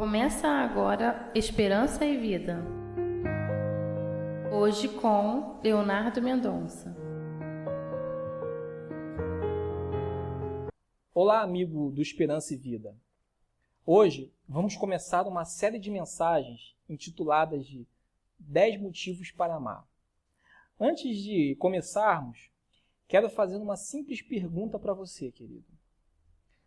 Começa agora Esperança e Vida. Hoje com Leonardo Mendonça. Olá, amigo do Esperança e Vida. Hoje vamos começar uma série de mensagens intituladas de 10 motivos para amar. Antes de começarmos, quero fazer uma simples pergunta para você, querido.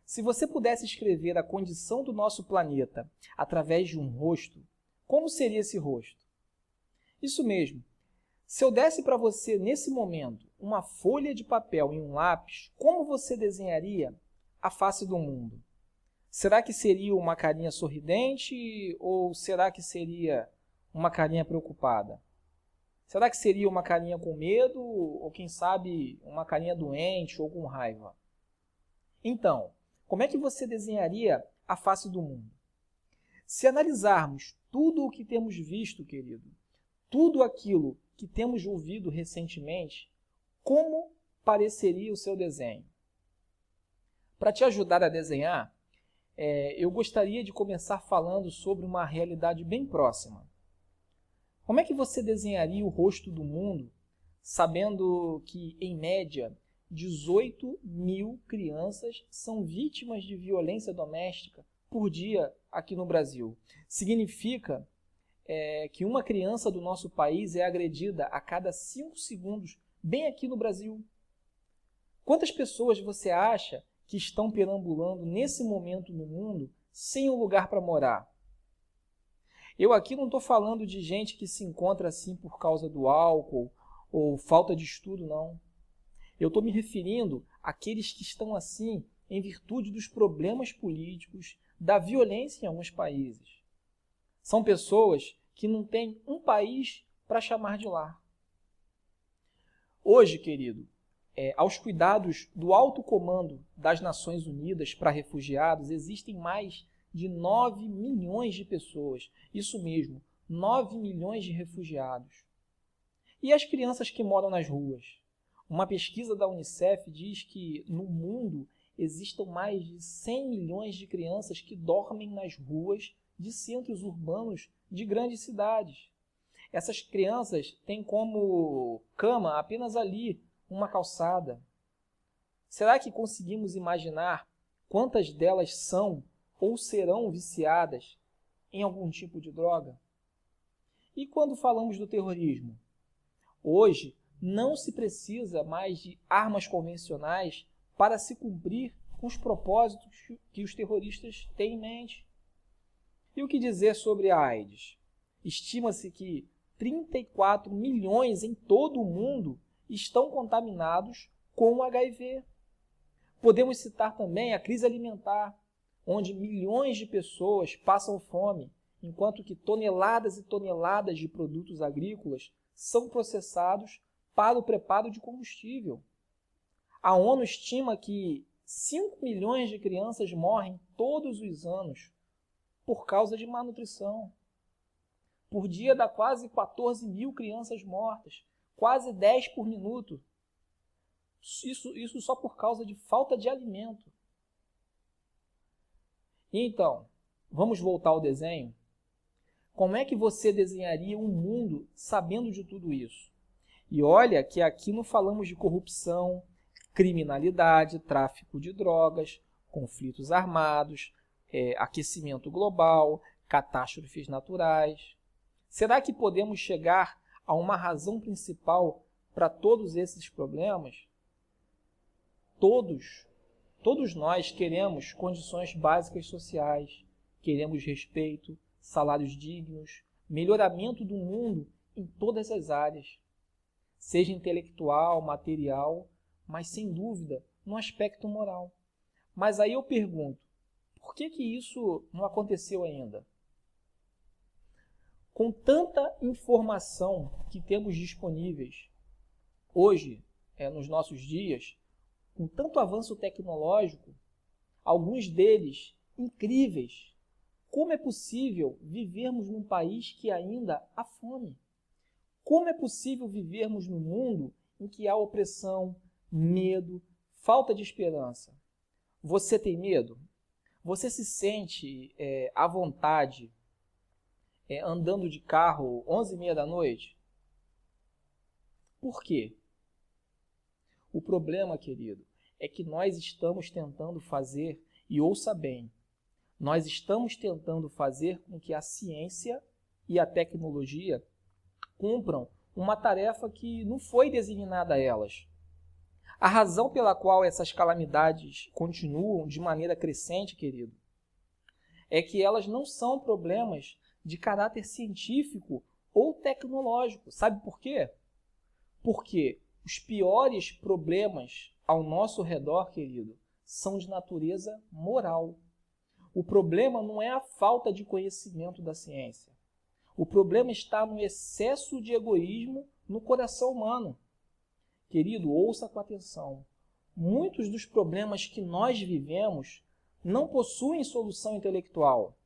Se você pudesse escrever a condição do nosso planeta através de um rosto, como seria esse rosto? Isso mesmo. Se eu desse para você, nesse momento, uma folha de papel e um lápis, como você desenharia a face do mundo? Será que seria uma carinha sorridente ou será que seria uma carinha preocupada? Será que seria uma carinha com medo ou, quem sabe, uma carinha doente ou com raiva? Então, como é que você desenharia a face do mundo? Se analisarmos tudo o que temos visto, querido, tudo aquilo que temos ouvido recentemente, como pareceria o seu desenho? Para te ajudar a desenhar, eu gostaria de começar falando sobre uma realidade bem próxima. Como é que você desenharia o rosto do mundo, sabendo que, em média, 18 mil crianças são vítimas de violência doméstica por dia aqui no Brasil? Significa que uma criança do nosso país é agredida a cada 5 segundos, bem aqui no Brasil. Quantas pessoas você acha que estão perambulando nesse momento no mundo sem um lugar para morar? Eu aqui não estou falando de gente que se encontra assim por causa do álcool ou falta de estudo, não. Eu estou me referindo àqueles que estão assim em virtude dos problemas políticos, da violência em alguns países. São pessoas que não têm um país para chamar de lar. Hoje, querido, aos cuidados do alto comando das Nações Unidas para refugiados, existem mais de 9 milhões de pessoas. Isso mesmo, 9 milhões de refugiados. E as crianças que moram nas ruas? Uma pesquisa da Unicef diz que no mundo existam mais de 100 milhões de crianças que dormem nas ruas de centros urbanos de grandes cidades. Essas crianças têm como cama apenas ali uma calçada. Será que conseguimos imaginar quantas delas são ou serão viciadas em algum tipo de droga? E quando falamos do terrorismo? Hoje não se precisa mais de armas convencionais para se cumprir com os propósitos que os terroristas têm em mente. E o que dizer sobre a AIDS? Estima-se que 34 milhões em todo o mundo estão contaminados com o HIV. Podemos citar também a crise alimentar, onde milhões de pessoas passam fome, enquanto que toneladas e toneladas de produtos agrícolas são processados para o preparo de combustível. A ONU estima que 5 milhões de crianças morrem todos os anos por causa de má nutrição. Por dia dá quase 14 mil crianças mortas, quase 10 por minuto. Isso só por causa de falta de alimento. E então, vamos voltar ao desenho? Como é que você desenharia um mundo sabendo de tudo isso? E olha que aqui não falamos de corrupção, criminalidade, tráfico de drogas, conflitos armados, aquecimento global, catástrofes naturais. Será que podemos chegar a uma razão principal para todos esses problemas? Todos nós queremos condições básicas sociais, queremos respeito, salários dignos, melhoramento do mundo em todas as áreas, seja intelectual, material, mas sem dúvida no aspecto moral. Mas aí eu pergunto, por que isso não aconteceu ainda? Com tanta informação que temos disponíveis hoje, nos nossos dias, com tanto avanço tecnológico, alguns deles incríveis, como é possível vivermos num país que ainda há fome? Como é possível vivermos num mundo em que há opressão, medo, falta de esperança? Você tem medo? Você se sente à vontade andando de carro 11h30 da noite? Por quê? O problema, querido, é que nós estamos tentando fazer, e ouça bem, nós estamos tentando fazer com que a ciência e a tecnologia cumpram uma tarefa que não foi designada a elas. A razão pela qual essas calamidades continuam de maneira crescente, querido, é que elas não são problemas de caráter científico ou tecnológico. Sabe por quê? Porque os piores problemas ao nosso redor, querido, são de natureza moral. O problema não é a falta de conhecimento da ciência. O problema está no excesso de egoísmo no coração humano. Querido, ouça com atenção. Muitos dos problemas que nós vivemos não possuem solução intelectual.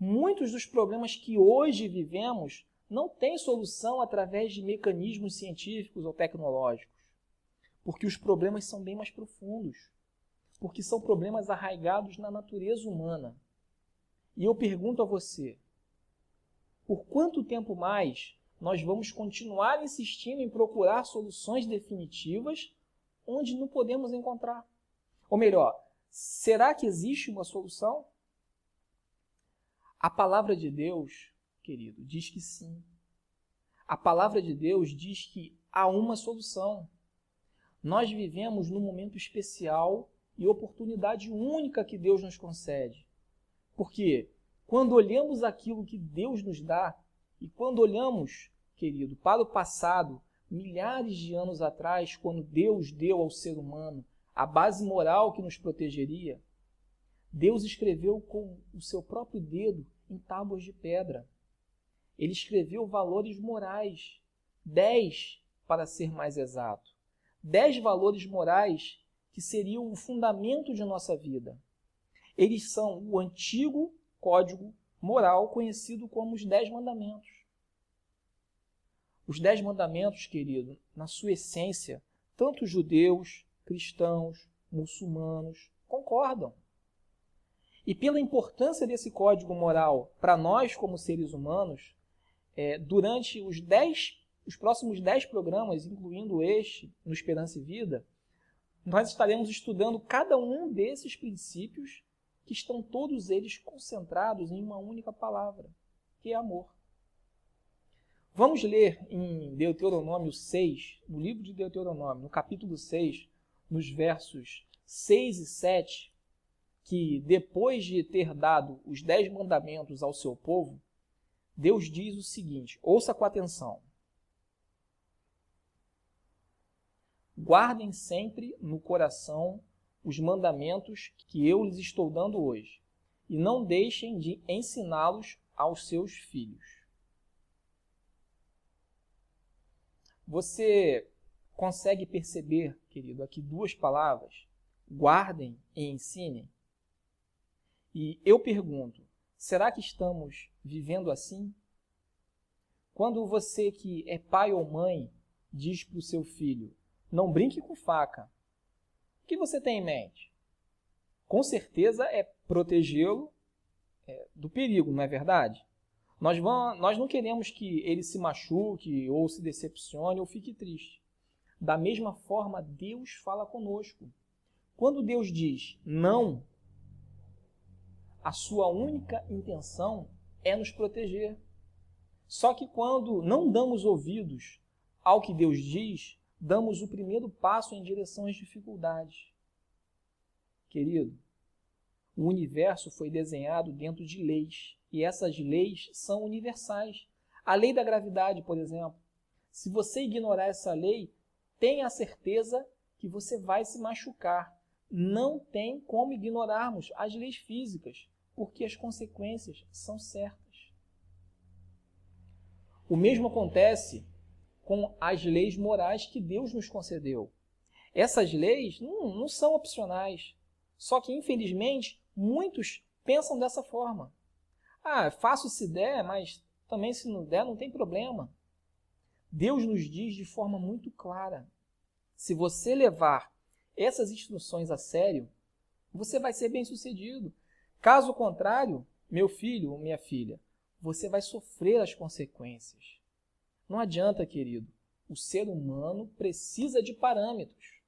Muitos dos problemas que hoje vivemos não têm solução através de mecanismos científicos ou tecnológicos. Porque os problemas são bem mais profundos. Porque são problemas arraigados na natureza humana. E eu pergunto a você, por quanto tempo mais nós vamos continuar insistindo em procurar soluções definitivas onde não podemos encontrar? Ou melhor, será que existe uma solução? A palavra de Deus, querido, diz que sim. A palavra de Deus diz que há uma solução. Nós vivemos num momento especial e oportunidade única que Deus nos concede. Porque quando olhamos aquilo que Deus nos dá e quando olhamos, querido, para o passado, milhares de anos atrás, quando Deus deu ao ser humano a base moral que nos protegeria, Deus escreveu com o seu próprio dedo em tábuas de pedra. Ele escreveu valores morais, 10 para ser mais exato. 10 valores morais que seriam o fundamento de nossa vida. Eles são o antigo código moral conhecido como os 10 mandamentos. Os 10 mandamentos, querido, na sua essência, tanto judeus, cristãos, muçulmanos concordam. E pela importância desse código moral para nós como seres humanos, durante os próximos 10 programas, incluindo este, no Esperança e Vida, nós estaremos estudando cada um desses princípios que estão todos eles concentrados em uma única palavra, que é amor. Vamos ler em Deuteronômio 6, no livro de Deuteronômio, no capítulo 6, nos versos 6 e 7, que depois de ter dado os 10 mandamentos ao seu povo, Deus diz o seguinte, ouça com atenção. Guardem sempre no coração os mandamentos que eu lhes estou dando hoje, e não deixem de ensiná-los aos seus filhos. Você consegue perceber, querido, aqui duas palavras, guardem e ensinem? E eu pergunto, será que estamos vivendo assim? Quando você que é pai ou mãe diz para o seu filho, não brinque com faca, o que você tem em mente? Com certeza é protegê-lo do perigo, não é verdade? Nós não queremos que ele se machuque, ou se decepcione, ou fique triste. Da mesma forma, Deus fala conosco. Quando Deus diz não, a sua única intenção é nos proteger. Só que quando não damos ouvidos ao que Deus diz, damos o primeiro passo em direção às dificuldades. Querido, o universo foi desenhado dentro de leis, e essas leis são universais. A lei da gravidade, por exemplo. Se você ignorar essa lei, tenha a certeza que você vai se machucar. Não tem como ignorarmos as leis físicas, porque as consequências são certas. O mesmo acontece com as leis morais que Deus nos concedeu. Essas leis não são opcionais. Só que, infelizmente, muitos pensam dessa forma. Faço se der, mas também se não der, não tem problema. Deus nos diz de forma muito clara, se você levar essas instruções a sério, você vai ser bem-sucedido. Caso contrário, meu filho ou minha filha, você vai sofrer as consequências. Não adianta, querido. O ser humano precisa de parâmetros.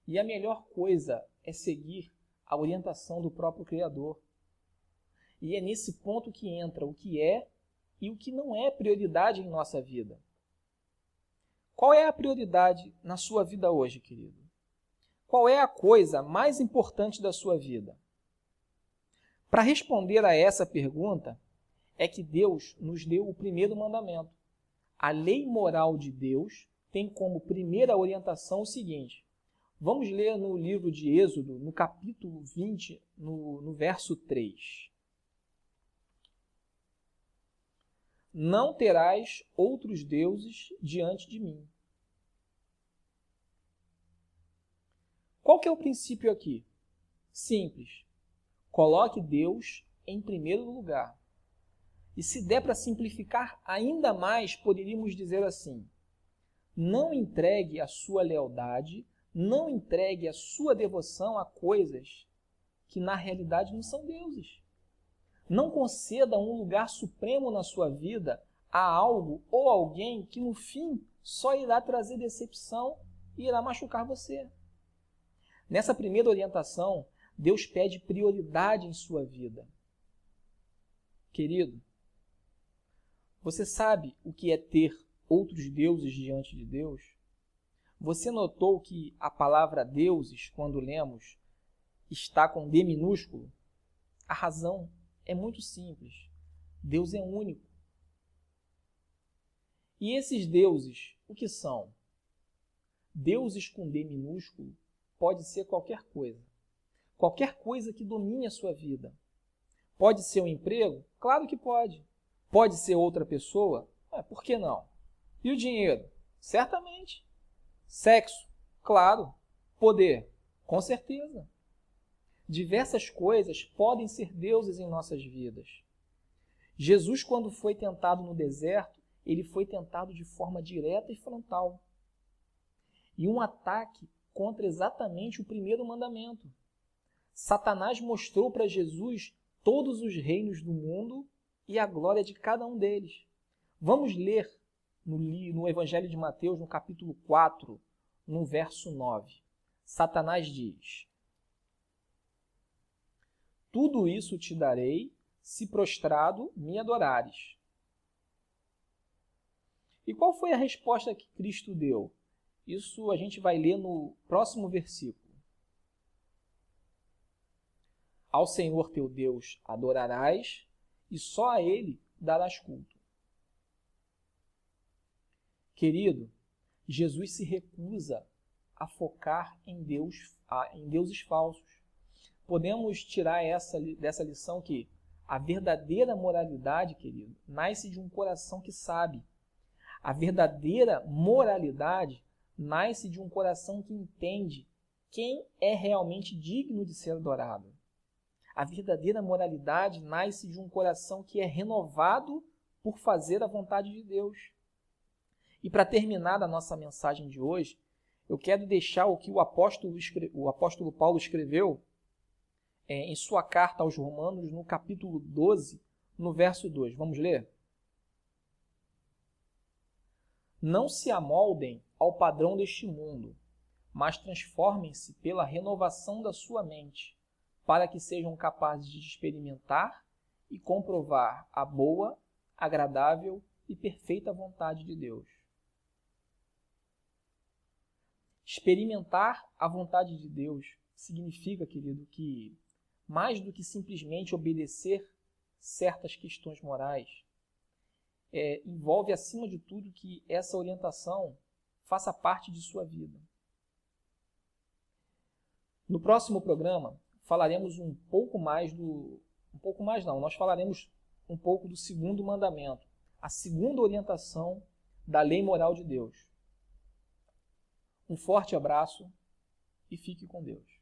E a melhor coisa é seguir a orientação do próprio Criador. E é nesse ponto que entra o que é e o que não é prioridade em nossa vida. Qual é a prioridade na sua vida hoje, querido? Qual é a coisa mais importante da sua vida? Para responder a essa pergunta, é que Deus nos deu o primeiro mandamento. A lei moral de Deus tem como primeira orientação o seguinte. Vamos ler no livro de Êxodo, no capítulo 20, no verso 3. Não terás outros deuses diante de mim. Qual que é o princípio aqui? Simples. Coloque Deus em primeiro lugar. E se der para simplificar ainda mais, poderíamos dizer assim: não entregue a sua lealdade, não entregue a sua devoção a coisas que na realidade não são deuses. Não conceda um lugar supremo na sua vida a algo ou alguém que no fim só irá trazer decepção e irá machucar você. Nessa primeira orientação, Deus pede prioridade em sua vida. Querido, você sabe o que é ter outros deuses diante de Deus? Você notou que a palavra deuses, quando lemos, está com D minúsculo? A razão é muito simples. Deus é único. E esses deuses, o que são? Deuses com D minúsculo pode ser qualquer coisa. Qualquer coisa que domine a sua vida. Pode ser um emprego? Claro que pode. Pode ser outra pessoa? Por que não? E o dinheiro? Certamente. Sexo? Claro. Poder? Com certeza. Diversas coisas podem ser deuses em nossas vidas. Jesus, quando foi tentado no deserto, ele foi tentado de forma direta e frontal. E um ataque contra exatamente o primeiro mandamento. Satanás mostrou para Jesus todos os reinos do mundo e a glória de cada um deles. Vamos ler no Evangelho de Mateus, no capítulo 4, no verso 9. Satanás diz: tudo isso te darei, se prostrado me adorares. E qual foi a resposta que Cristo deu? Isso a gente vai ler no próximo versículo. Ao Senhor teu Deus adorarás, e só a Ele darás culto. Querido, Jesus se recusa a focar em deuses falsos. Podemos tirar dessa lição que a verdadeira moralidade, querido, nasce de um coração que sabe. A verdadeira moralidade nasce de um coração que entende quem é realmente digno de ser adorado. A verdadeira moralidade nasce de um coração que é renovado por fazer a vontade de Deus. E para terminar a nossa mensagem de hoje, eu quero deixar o que o apóstolo Paulo escreveu em sua carta aos Romanos, no capítulo 12, no verso 2. Vamos ler? Não se amoldem ao padrão deste mundo, mas transformem-se pela renovação da sua mente, para que sejam capazes de experimentar e comprovar a boa, agradável e perfeita vontade de Deus. Experimentar a vontade de Deus significa, querido, que mais do que simplesmente obedecer certas questões morais, envolve, acima de tudo, que essa orientação faça parte de sua vida. No próximo programa, falaremos nós falaremos um pouco do segundo mandamento, a segunda orientação da lei moral de Deus. Um forte abraço e fique com Deus.